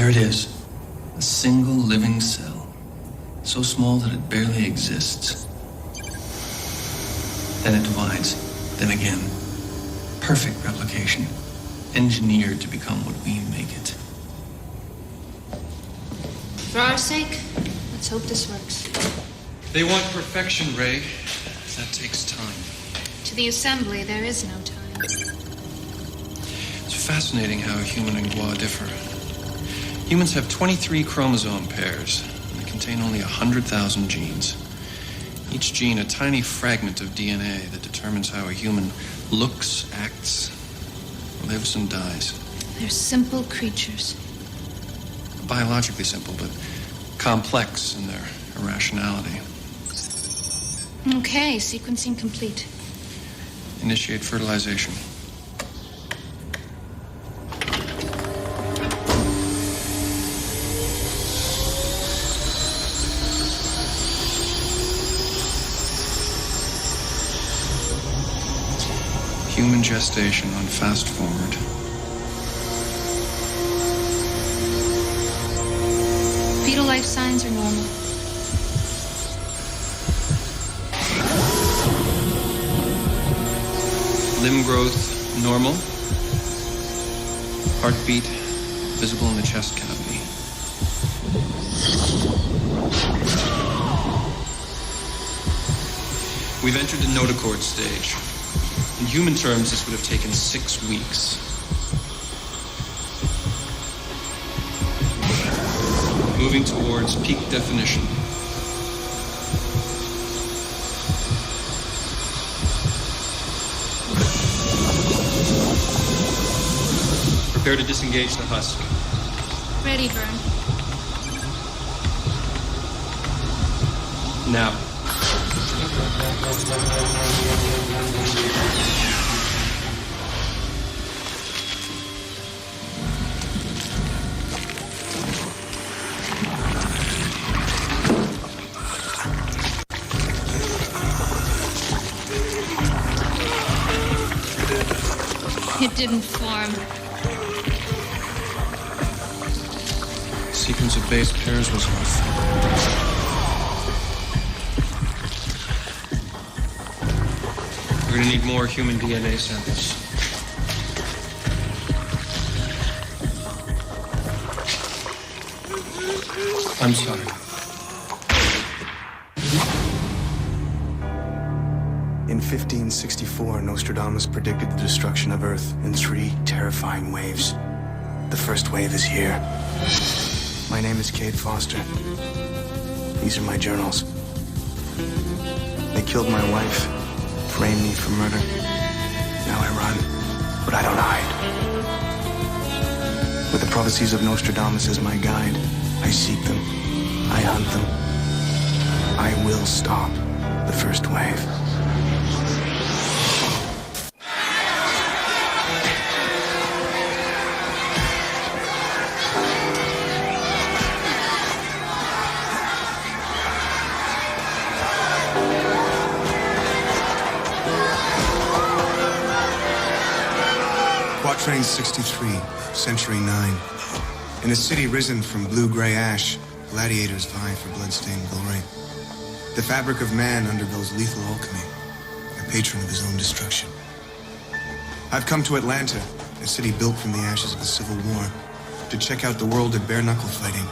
There it is. A single living cell. So small that it barely exists. Then it divides. Then again. Perfect replication. Engineered to become what we make it. For our sake, let's hope this works. They want perfection, Ray. That takes time. To the assembly, there is no time. It's fascinating how human and Gua differ. Humans have 23 chromosome pairs, and they contain only 100,000 genes. Each gene a tiny fragment of DNA that determines how a human looks, acts, lives, and dies. They're simple creatures. Biologically simple, but complex in their irrationality. Okay, sequencing complete. Initiate fertilization. Human gestation on fast forward. Fetal life signs are normal. Limb growth normal. Heartbeat visible in the chest cavity. We've entered the notochord stage. In human terms, this would have taken 6 weeks. Moving towards peak definition. Prepare to disengage the husk. Ready, Vern. Now. It didn't form. Sequence of base pairs was off. We're gonna need more human DNA samples. I'm sorry. In 1564, Nostradamus predicted the destruction of Earth in 3 terrifying waves. The first wave is here. My name is Cade Foster. These are my journals. They killed my wife, framed me for murder. Now I run, but I don't hide. With the prophecies of Nostradamus as my guide, I seek them, I hunt them. I will stop the first wave. Quatrain 63, Century 9. In a city risen from blue-gray ash, gladiators vie for blood-stained glory. The fabric of man undergoes lethal alchemy, a patron of his own destruction. I've come to Atlanta, a city built from the ashes of the Civil War, to check out the world of bare-knuckle fighting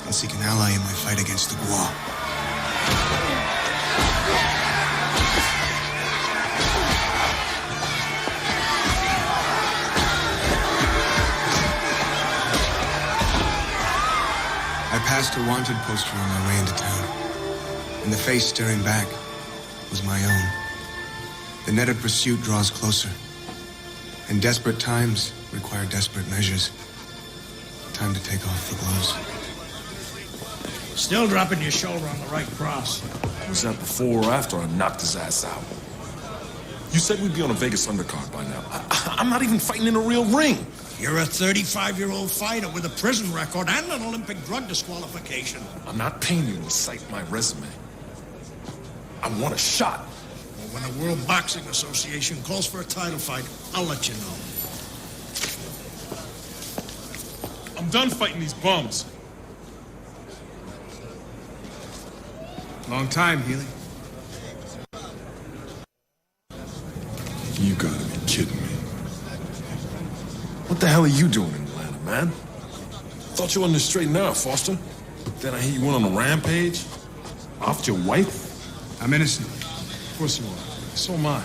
and seek an ally in my fight against the Gua. I passed a wanted poster on my way into town, and the face staring back was my own. The net of pursuit draws closer, and desperate times require desperate measures. Time to take off the gloves. Still dropping your shoulder on the right cross. Was that before or after I knocked his ass out? You said we'd be on a Vegas undercard by now. I'm not even fighting in a real ring. You're a 35-year-old fighter with a prison record and an Olympic drug disqualification. I'm not paying you to cite my resume. I want a shot. Well, when the World Boxing Association calls for a title fight, I'll let you know. I'm done fighting these bums. Long time, Healy. You gotta be kidding me. What the hell are you doing in Atlanta, man? Thought you were on the straight and narrow, Foster. Then I hear you went on a rampage. Offed your wife? I'm innocent. Of course you are. So am I.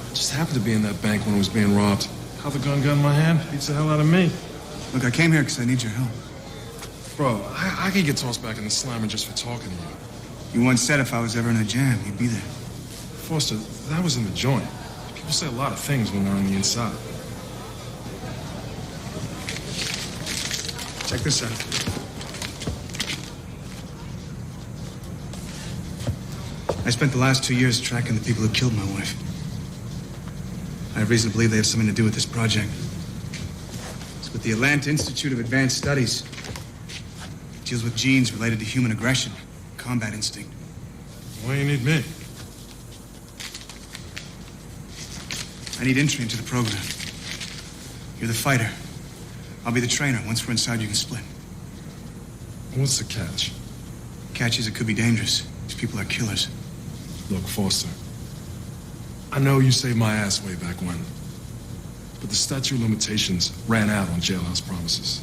Just happened to be in that bank when it was being robbed. How the gun got in my hand beats the hell out of me. Look, I came here because I need your help. Bro, I could get tossed back in the slammer just for talking to you. You once said if I was ever in a jam, you'd be there. Foster, that was in the joint. People say a lot of things when they're on the inside. Check this out. I spent the last 2 years tracking the people who killed my wife. I have reason to believe they have something to do with this project. It's with the Atlanta Institute of Advanced Studies. It deals with genes related to human aggression, combat instinct. Why do you need me? I need entry into the program. You're the fighter. I'll be the trainer. Once we're inside, you can split. What's the catch? Catch is it could be dangerous. These people are killers. Look, Foster, I know you saved my ass way back when, but the statute of limitations ran out on jailhouse promises.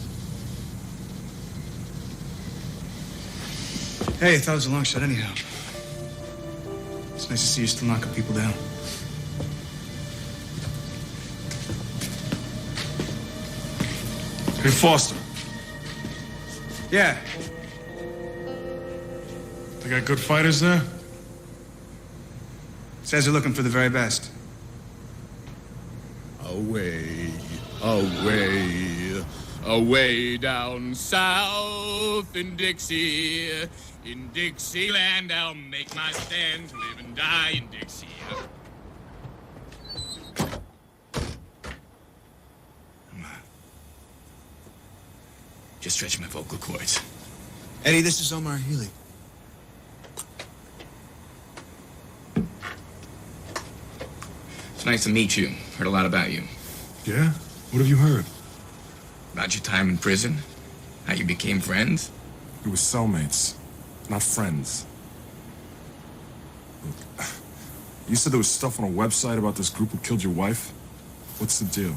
Hey, I thought it was a long shot anyhow. It's nice to see you still knocking people down. Hey, Foster. Yeah. They got good fighters there? Says they're looking for the very best. Away, away, away down south in Dixie. In Dixieland, I'll make my stand to live and die in Dixie. Just stretching my vocal cords. Eddie, this is Omar Healy. It's nice to meet you. Heard a lot about you. Yeah? What have you heard? About your time in prison? How you became friends? It was cellmates, not friends. Look, you said there was stuff on a website about this group who killed your wife? What's the deal?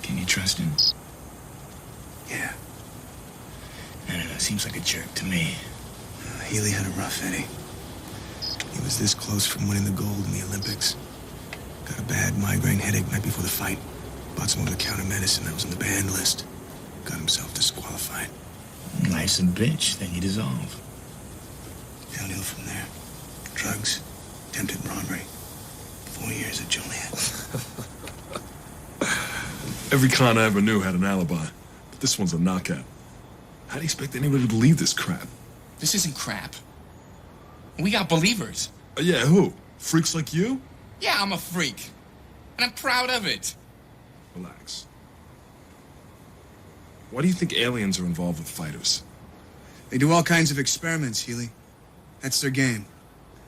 Can you trust him? Yeah. I don't know, seems like a jerk to me. Healy had a rough, Eddie. He was this close from winning the gold in the Olympics. Got a bad migraine headache night before the fight. Bought some over-the-counter medicine that was on the banned list. Got himself disqualified. Life's a bitch, then you dissolve. Downhill from there. Drugs, attempted robbery. 4 years at Joliet. Every con I ever knew had an alibi, but this one's a knockout. How do you expect anybody to believe this crap? This isn't crap. We got believers. Yeah, who? Freaks like you? Yeah, I'm a freak. And I'm proud of it. Relax. Why do you think aliens are involved with fighters? They do all kinds of experiments, Healy. That's their game.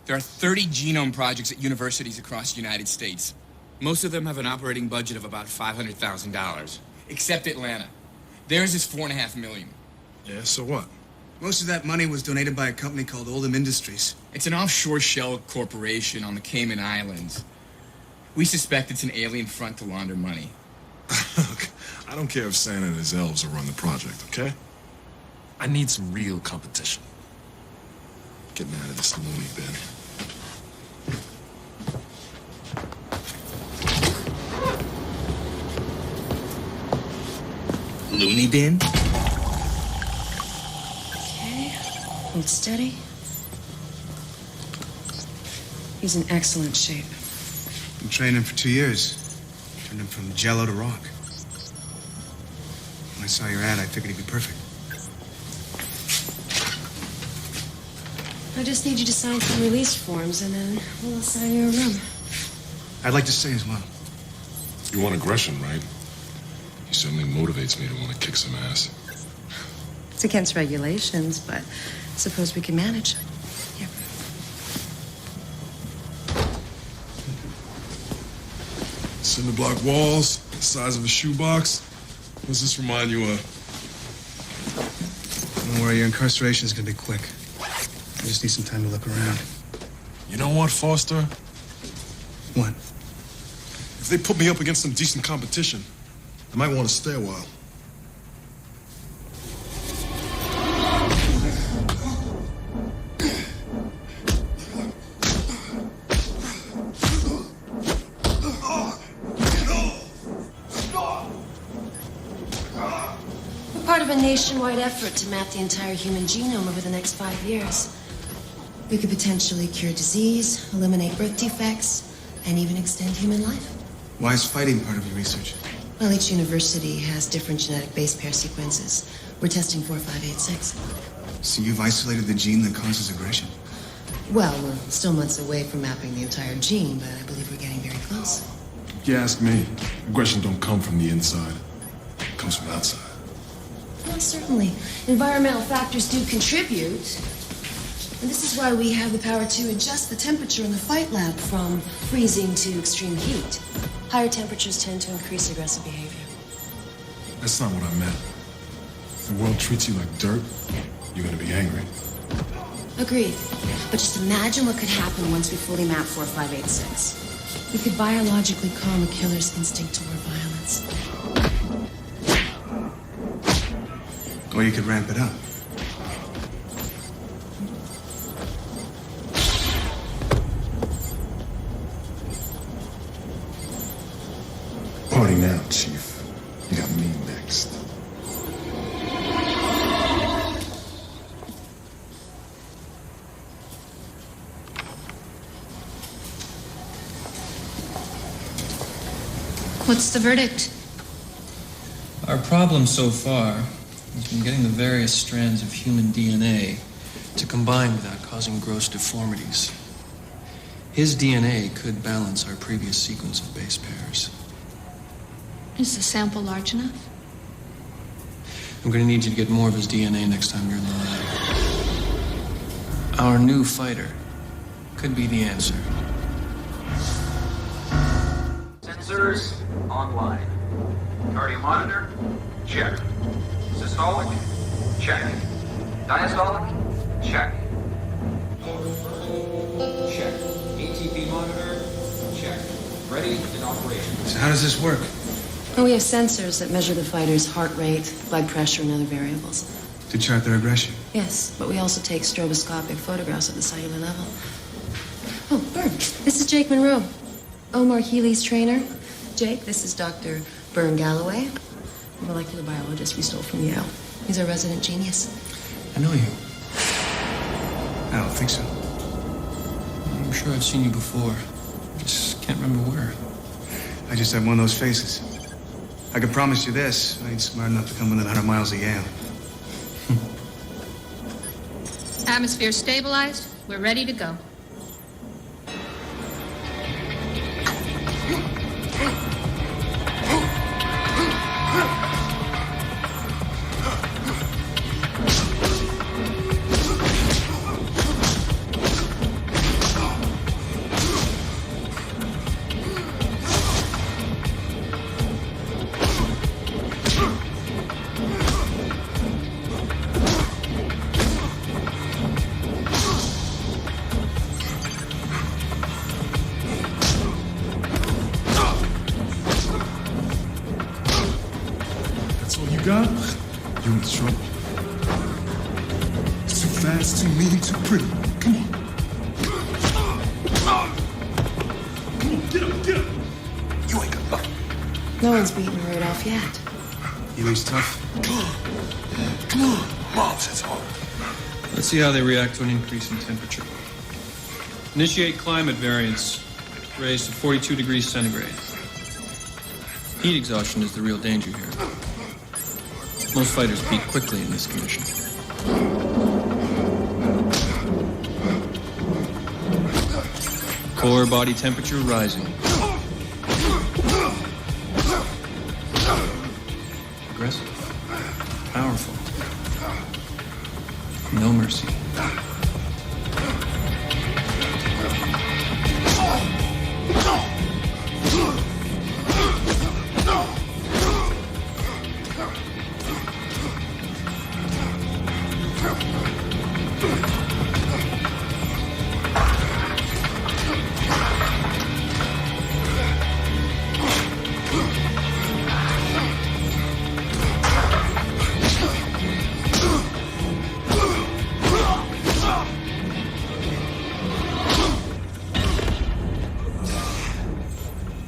There are 30 genome projects at universities across the United States. Most of them have an operating budget of about $500,000. Except Atlanta. Theirs is $4.5 million. Yeah, so what? Most of that money was donated by a company called Oldham Industries. It's an offshore shell corporation on the Cayman Islands. We suspect it's an alien front to launder money. Look, I don't care if Santa and his elves will run the project, okay? I need some real competition. Getting out of this loony bin. Loony bin? Okay, hold steady. He's in excellent shape. Been training for 2 years. Turned him from jello to rock. When I saw your ad, I figured he'd be perfect. I just need you to sign some release forms, and then we'll assign you a room. I'd like to stay as well. You want aggression, right? He certainly motivates me to want to kick some ass. It's against regulations, but I suppose we can manage. Here. Cinder block walls, the size of a shoebox. What does this remind you of? Don't worry, your incarceration is gonna be quick. I just need some time to look around. You know what, Foster? What? If they put me up against some decent competition, I might want to stay a while. Part of a nationwide effort to map the entire human genome over the next 5 years. We could potentially cure disease, eliminate birth defects, and even extend human life. Why is fighting part of your research? Well, each university has different genetic base pair sequences. We're testing 4586. So you've isolated the gene that causes aggression? Well, we're still months away from mapping the entire gene, but I believe we're getting very close. If you ask me, aggression don't come from the inside. It comes from outside. Well, certainly. Environmental factors do contribute. And this is why we have the power to adjust the temperature in the fight lab from freezing to extreme heat. Higher temperatures tend to increase aggressive behavior. That's not what I meant. If the world treats you like dirt, you're gonna be angry. Agreed. But just imagine what could happen once we fully map 4586. We could biologically calm a killer's instinct toward violence. Or you could ramp it up. Party now, Chief. You got me next. What's the verdict? Our problem so far has been getting the various strands of human DNA to combine without causing gross deformities. His DNA could balance our previous sequence of base pairs. Is the sample large enough? I'm going to need you to get more of his DNA next time you're in the lab. Our new fighter could be the answer. Sensors online. Cardio monitor, check. Systolic, check. Diastolic, check. Check. ATP monitor, check. Ready in operation. So how does this work? Well, we have sensors that measure the fighter's heart rate, blood pressure, and other variables. To chart their aggression? Yes, but we also take stroboscopic photographs at the cellular level. Oh, Bern, this is Jake Monroe, Omar Healy's trainer. Jake, this is Dr. Bern Galloway, a molecular biologist we stole from Yale. He's our resident genius. I know you. I don't think so. I'm sure I've seen you before. Just can't remember where. I just have one of those faces. I can promise you this, I ain't smart enough to come within 100 miles of Yale. Atmosphere stabilized. We're ready to go. God, you're in trouble. It's too fast, too mean, too pretty. Come on. Come on, get up, get up. You ain't got nothing. No one's beaten Rudolph yet. Healy's tough. Come on. Mom's, it's hard. Let's see how they react to an increase in temperature. Initiate climate variance. Raise to 42 degrees centigrade. Heat exhaustion is the real danger here. Most fighters peak quickly in this condition. Core body temperature rising. Aggressive. Powerful. No mercy.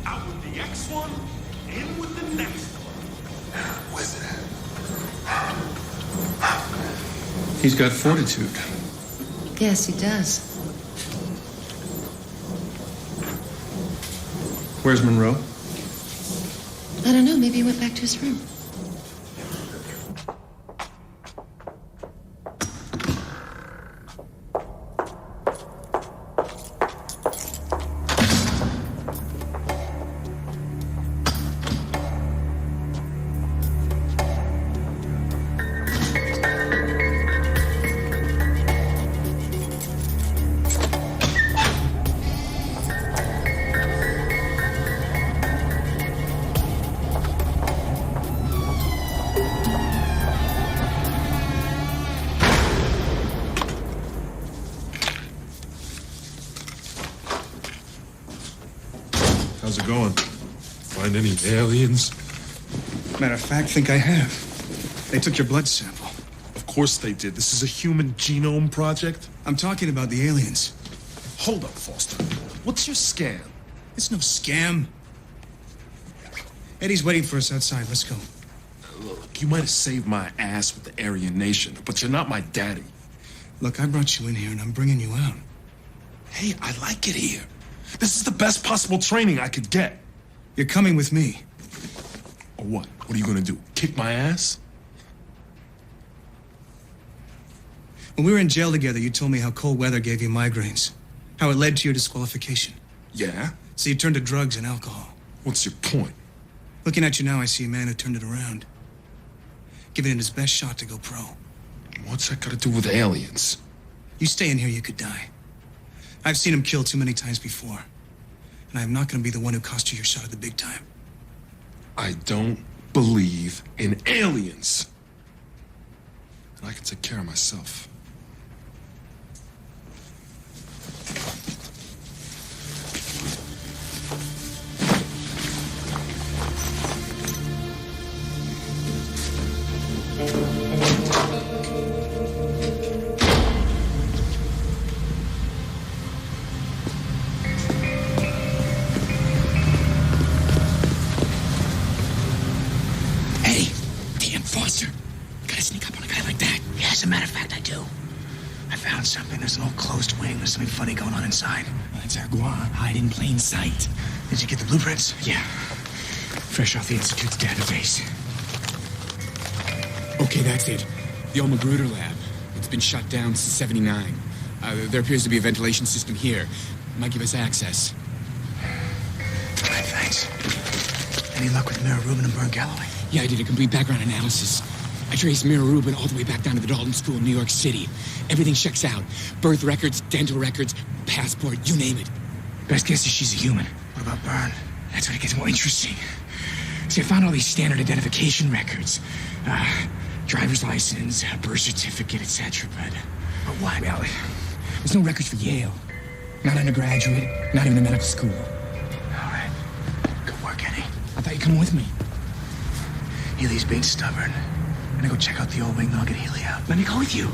Out with the X one, in with the next one. He's got fortitude. Yes, he does. Where's Monroe? I don't know. Maybe he went back to his room. How's it going? Find any aliens? Matter of fact, think I have. They took your blood sample. Of course they did. This is a Human Genome Project. I'm talking about the aliens. Hold up, Foster. What's your scam? It's no scam. Eddie's waiting for us outside. Let's go. Look, you might have saved my ass with the Aryan Nation, but you're not my daddy. Look, I brought you in here and I'm bringing you out. Hey, I like it here. This is the best possible training I could get. You're coming with me. Or what? What are you gonna do? Kick my ass? When we were in jail together, you told me how cold weather gave you migraines. How it led to your disqualification. Yeah? So you turned to drugs and alcohol. What's your point? Looking at you now, I see a man who turned it around. Giving it his best shot to go pro. What's that got to do with aliens? You stay in here, you could die. I've seen him kill too many times before. And I'm not going to be the one who cost you your shot at the big time. I don't believe in aliens. And I can take care of myself. As a matter of fact, I do. I found something. There's an old closed wing. There's something funny going on inside. Well, it's our guan. Hide in plain sight. Did you get the blueprints? Yeah. Fresh off the Institute's database. Okay, that's it. The old Magruder lab. It's been shut down since '79. There appears to be a ventilation system here. Might give us access. All right, thanks. Any luck with Mira Rubin and Bern Galloway? Yeah, I did a complete background analysis. I traced Mira Rubin all the way back down to the Dalton School in New York City. Everything checks out. Birth records, dental records, passport, you name it. Best guess is she's a human. What about Bern? That's when it gets more interesting. See, I found all these standard identification records. Driver's license, birth certificate, etc. But why? Well, there's no records for Yale. Not undergraduate, not even a medical school. All right. Good work, Eddie. I thought you'd come with me. Healy's being stubborn. I'm gonna go check out the old wing, then I'll get Healy out. Let me go with you.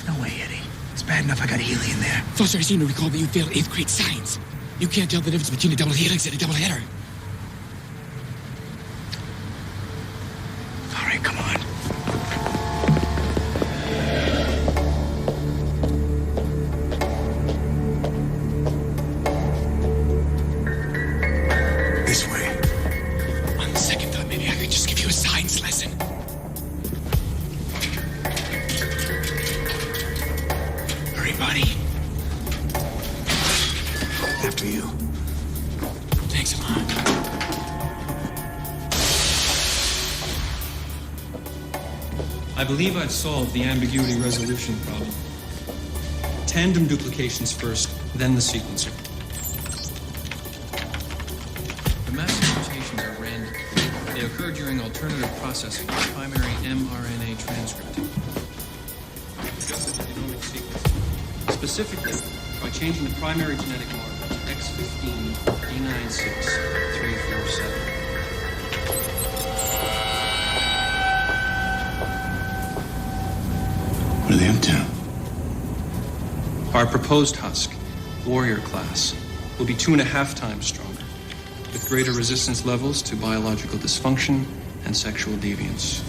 No way, Eddie. It's bad enough I got Healy in there. Foster, I seem to recall that you failed 8th grade science. You can't tell the difference between a double helix and a double header. All right, come on. This way. On the second thought, maybe I could just give you a science lesson. Hurry, buddy. After you. Thanks a lot. I believe I've solved the ambiguity resolution problem. Tandem duplications first, then the sequencer. The master mutations are random. They occur during alternative processing of primary mRNA transcript. Just as the genomic Specifically, by changing the primary genetic marker to X15D96347. What are they up to? Our proposed husk, warrior class, will be 2.5 times stronger, with greater resistance levels to biological dysfunction and sexual deviance.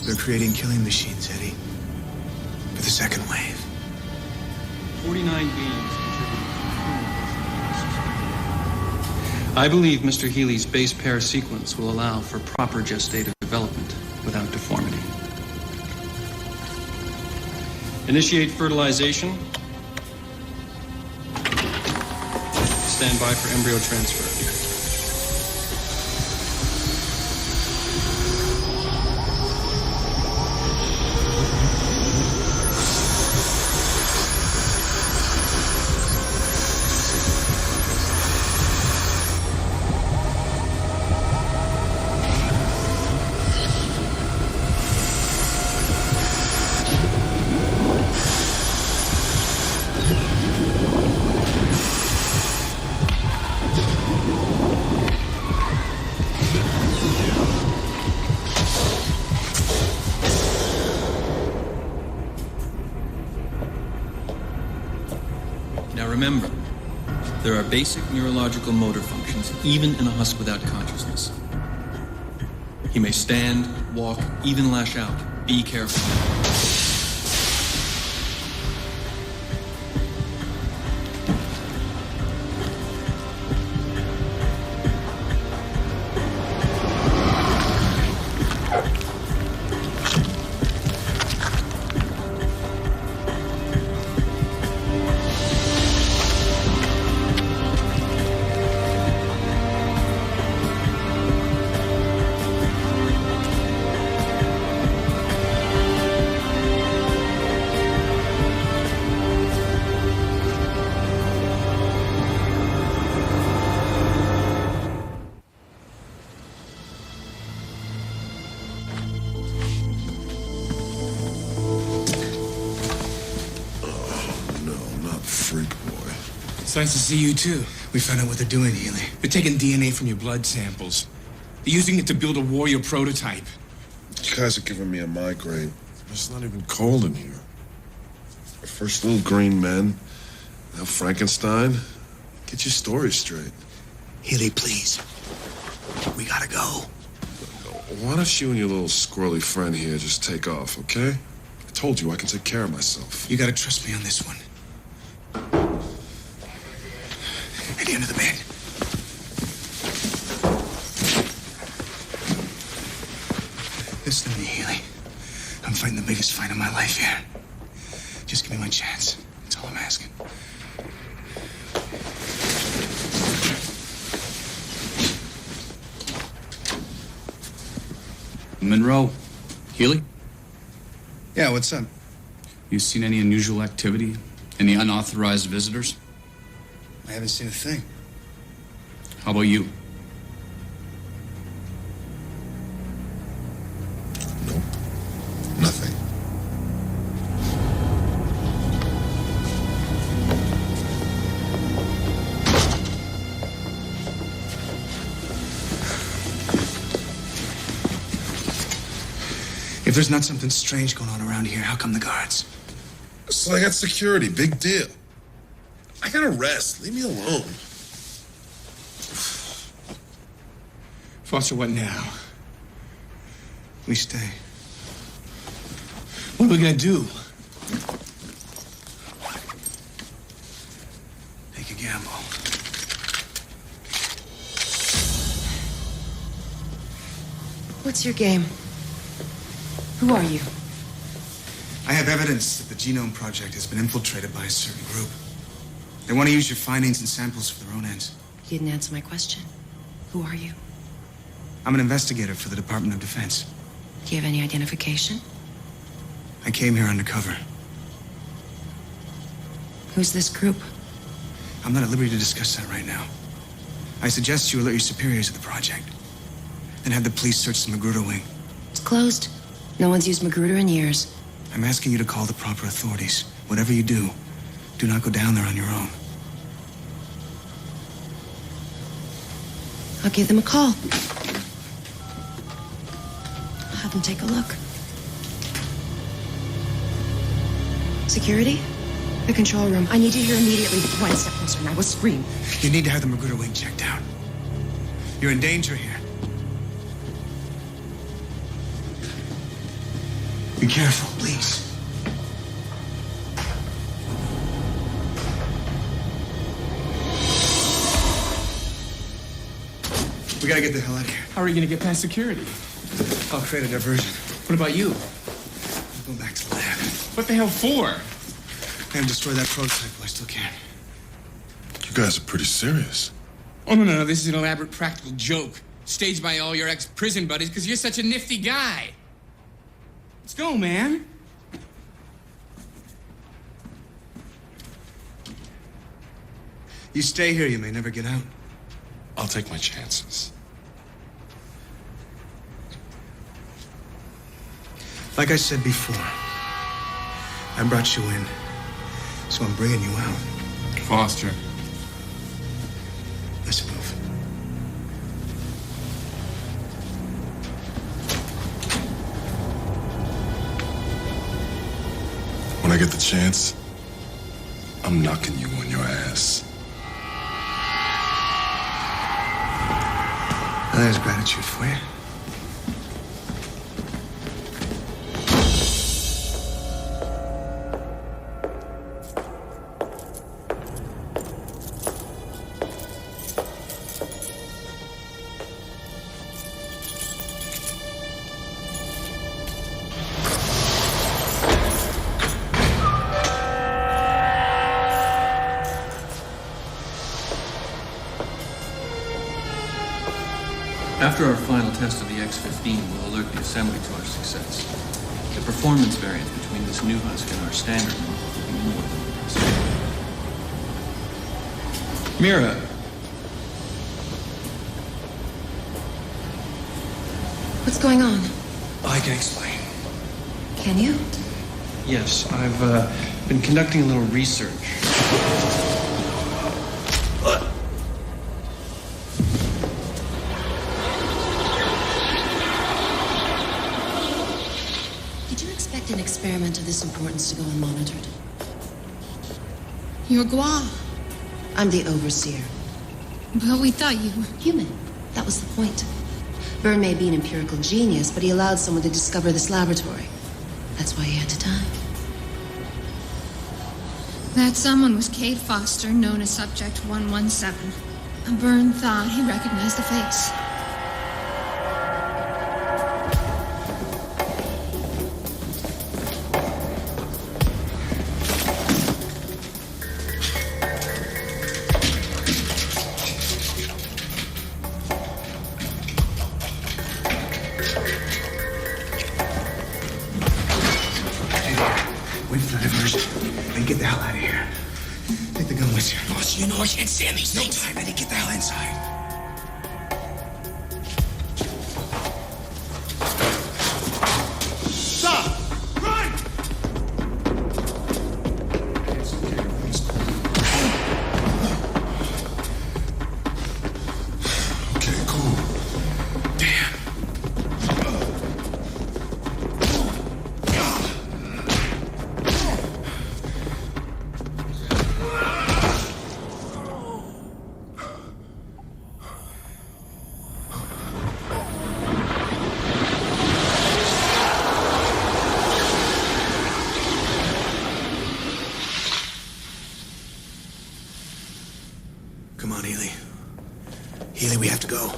They're creating killing machines, Eddie. For the second wave. 49 beings contributed to the human portion of this. I believe Mr. Healy's base pair sequence will allow for proper gestative development without deformity. Initiate fertilization. Stand by for embryo transfer. Now remember, there are basic neurological motor functions even in a husk without consciousness. He may stand, walk, even lash out. Be careful. It's nice to see you, too. We found out what they're doing, Healy. They're taking DNA from your blood samples. They're using it to build a warrior prototype. You guys are giving me a migraine. It's not even cold in here. First little green men, now Frankenstein. Get your story straight. Healy, please. We gotta go. Why don't you and your little squirrely friend here just take off, okay? I told you I can take care of myself. You gotta trust me on this one. Eddie, under the bed. Listen to me, Healy. I'm fighting the biggest fight of my life here. Just give me my chance. That's all I'm asking. Monroe. Healy? Yeah, what's up? You seen any unusual activity? Any unauthorized visitors? I haven't seen a thing. How about you? Nope. Nothing. If there's not something strange going on around here, how come the guards? So I got security. Big deal. I gotta rest. Leave me alone. Foster, what now? We stay. What are we gonna do? Take a gamble. What's your game? Who are you? I have evidence that the Genome Project has been infiltrated by a certain group. They want to use your findings and samples for their own ends. You didn't answer my question. Who are you? I'm an investigator for the Department of Defense. Do you have any identification? I came here undercover. Who's this group? I'm not at liberty to discuss that right now. I suggest you alert your superiors of the project. Then have the police search the Magruder wing. It's closed. No one's used Magruder in years. I'm asking you to call the proper authorities. Whatever you do, do not go down there on your own. I'll give them a call. I'll have them take a look. Security? The control room. I need you here immediately. One step closer and I will scream. You need to have the Magruder wing checked out. You're in danger here. Be careful, please. We gotta get the hell out of here. How are you gonna get past security? I'll create a diversion. What about you? I'll go back to the lab. What the hell for? And destroy that prototype while I still can. You guys are pretty serious. Oh, no. This is an elaborate practical joke. Staged by all your ex-prison buddies because you're such a nifty guy. Let's go, man. You stay here, you may never get out. I'll take my chances. Like I said before, I brought you in, so I'm bringing you out. Foster. Let's move. When I get the chance, I'm knocking you on your ass. There's gratitude for you. After our final test of the X-15, we'll alert the assembly to our success. The performance variance between this new husk and our standard model will be more than impressive. Mira. What's going on? I can explain. Can you? Yes, I've been conducting a little research. An experiment of this importance to go unmonitored. You're Gua. I'm the overseer. But we thought you were Human. That was the point. Byrne may be an empirical genius, but he allowed someone to discover this laboratory. That's why he had to die. That someone was Cade Foster, known as Subject 117. Byrne thought he recognized the face. Wait for the diversion. And get the hell out of here. Take the gun with you. Boss, you know I can't stand these No things. time, Eddie. Get the hell inside. Stop! Run! Okay, cool. Damn. Come on, Healy. Healy, we have to go.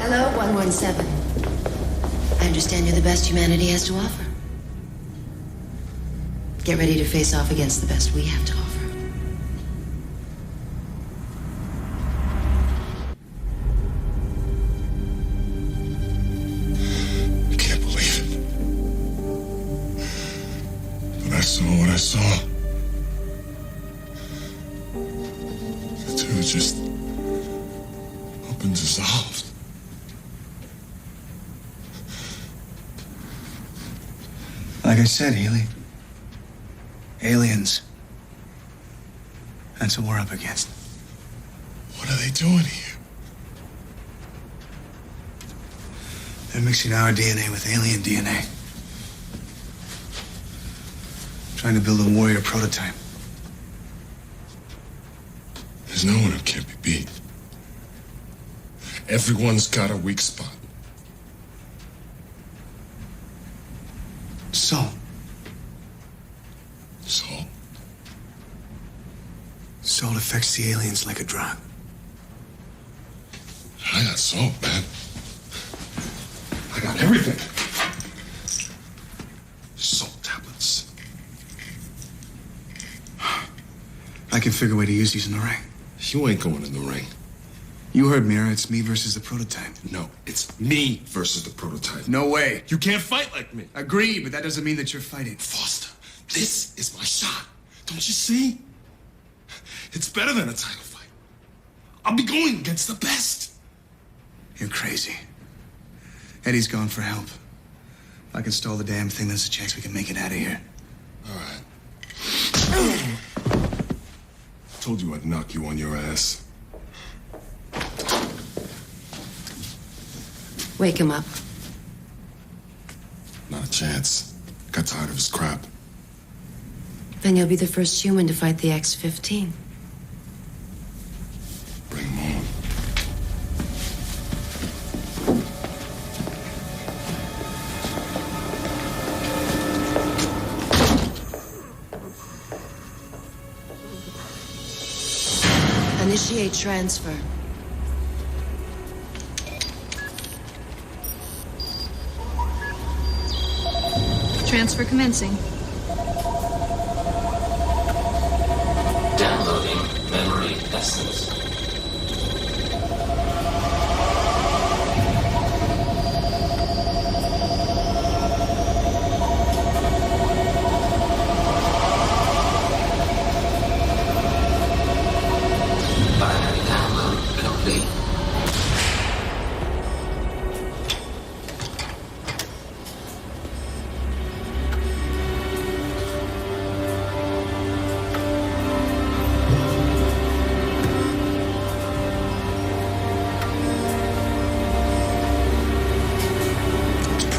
Hello, 117. I understand you're the best humanity has to offer. Get ready to face off against the best we have to offer. I can't believe it. But I saw what I saw. The two just up and dissolved. Like I said, Healy. Aliens. That's what we're up against. What are they doing here? They're mixing our DNA with alien DNA. Trying to build a warrior prototype. There's no one who can't be beat. Everyone's got a weak spot. Salt. Salt? Salt affects the aliens like a drug. I got salt, man. I got everything. Salt tablets. I can figure a way to use these in the ring. You ain't going in the ring. You heard, Mira. It's me versus the prototype. No, it's me versus the prototype. No way. You can't fight like me. Agreed, but that doesn't mean that you're fighting. Foster, this is my shot. Don't you see? It's better than a title fight. I'll be going against the best. You're crazy. Eddie's gone for help. If I can stall the damn thing, there's a chance we can make it out of here. All right. Told you I'd knock you on your ass. Wake him up. Not a chance. Got tired of his crap. Then you'll be the first human to fight the X-15. Bring him on. Initiate transfer. Transfer commencing. Downloading memory essence. Binary download complete.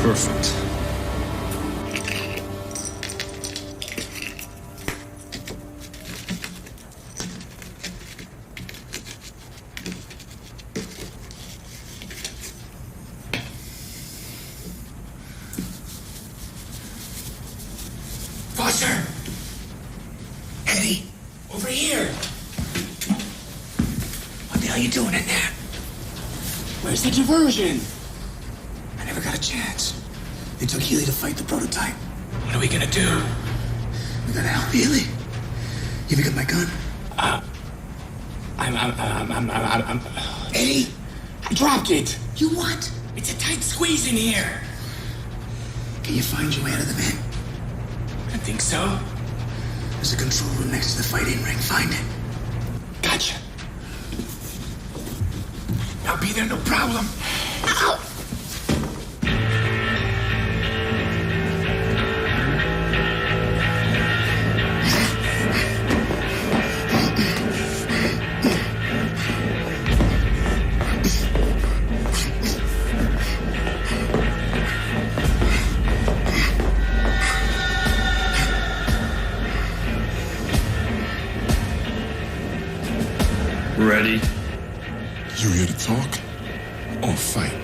Perfect. Foster! Eddie, over here! What the hell are you doing in there? Where's the diversion? I never got a chance. They took Healy to fight the prototype. What are we gonna do? We gotta help Healy. You ever got my gun? I'm Eddie, I dropped it. You what? It's a tight squeeze in here. Can you find your way out of the van? I think so. There's a control room next to the fighting ring. Find it. Gotcha. I'll be there, no problem. Ow! Ready? You here to talk or fight?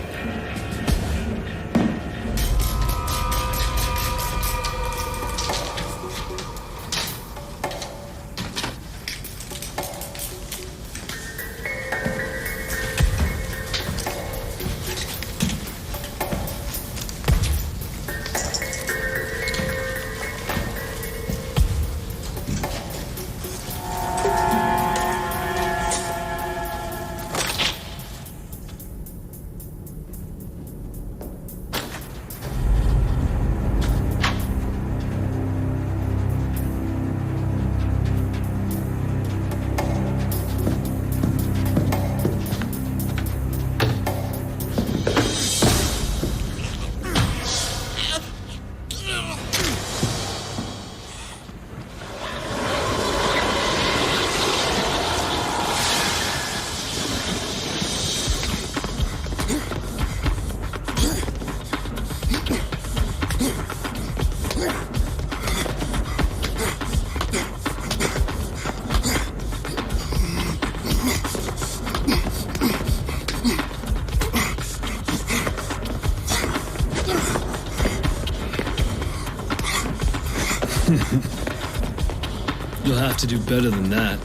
You'll have to do better than that.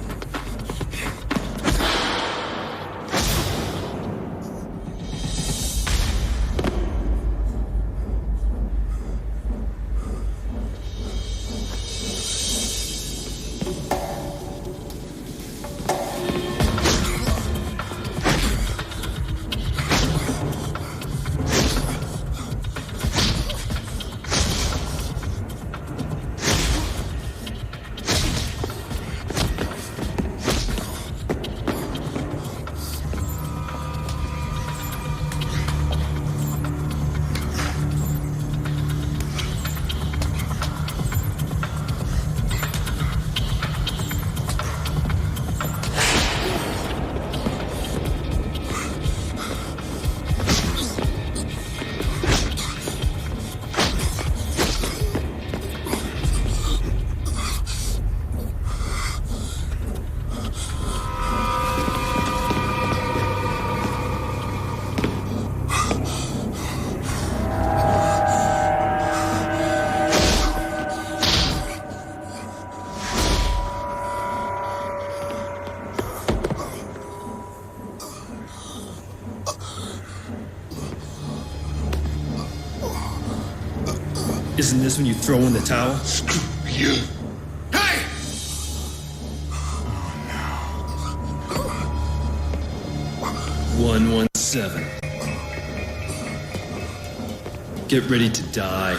Isn't this when you throw in the towel? You. Hey! 117. Get ready to die.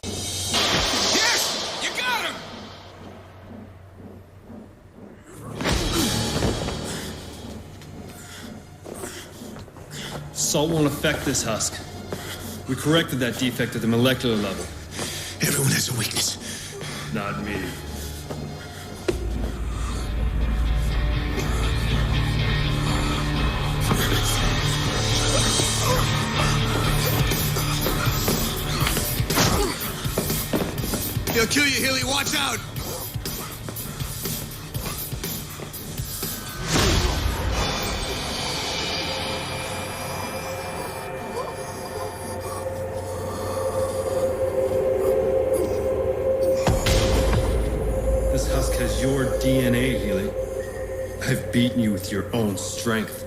Yes! You got him! Salt won't affect this husk. We corrected that defect at the molecular level. Everyone has a weakness. Not me. He'll kill you, Healy. Watch out! This husk has your DNA, Healy. I've beaten you with your own strength.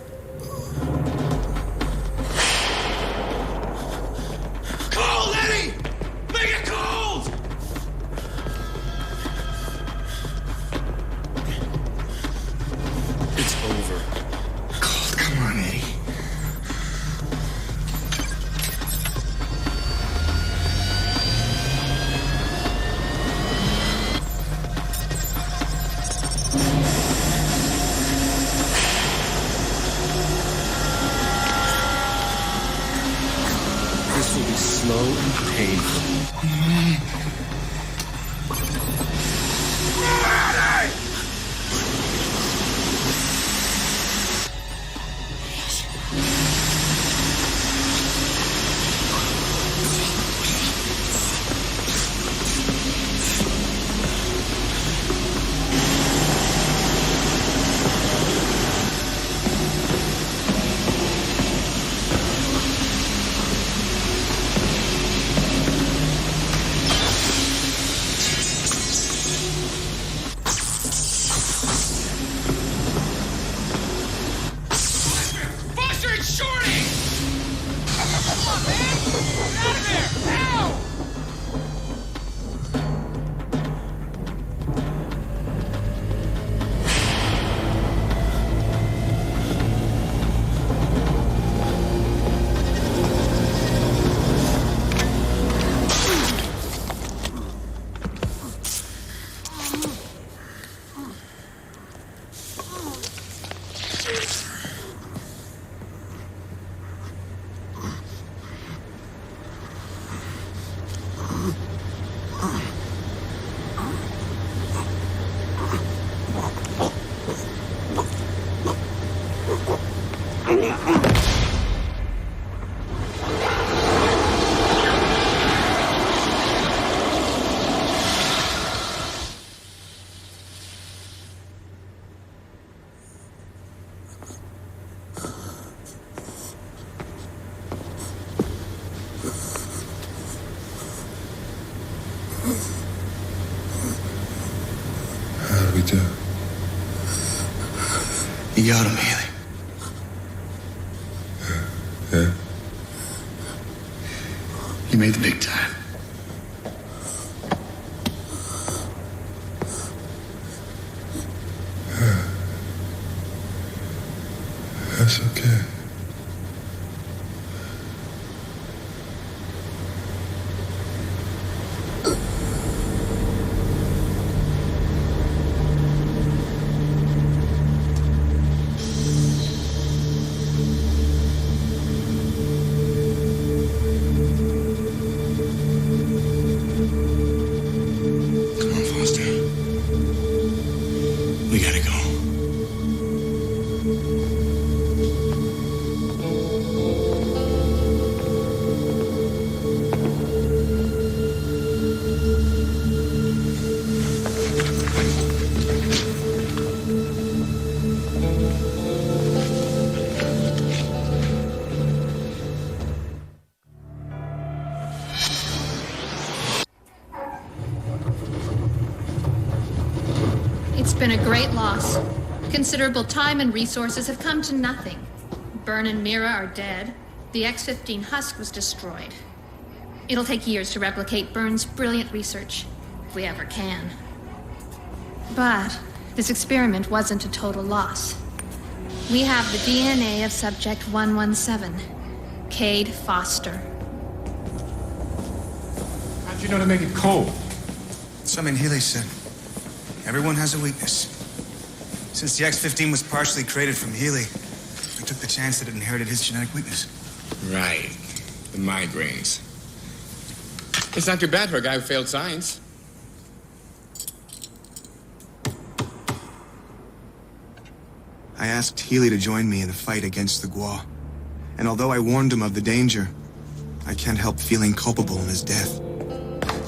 Cold, Eddie! Make it cold! It's over. Cold, come on, Eddie. This will be slow and painful. You got him, Healy. Yeah. You made the big time. That's okay. Come on, Foster. We gotta go. It's been a great loss. Considerable time and resources have come to nothing. Byrne and Mira are dead. The X-15 husk was destroyed. It'll take years to replicate Byrne's brilliant research, if we ever can. But this experiment wasn't a total loss. We have the DNA of Subject 117, Cade Foster. How'd you know to make it cold? Something Healy said. Everyone has a weakness. Since the X-15 was partially created from Healy, we took the chance that it inherited his genetic weakness. Right. The migraines. It's not too bad for a guy who failed science. I asked Healy to join me in the fight against the Gua. And although I warned him of the danger, I can't help feeling culpable in his death.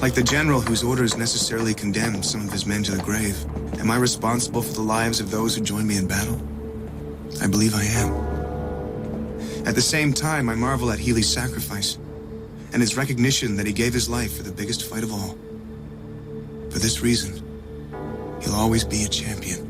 Like the general whose orders necessarily condemned some of his men to the grave, am I responsible for the lives of those who joined me in battle? I believe I am. At the same time, I marvel at Healy's sacrifice and his recognition that he gave his life for the biggest fight of all. For this reason, he'll always be a champion.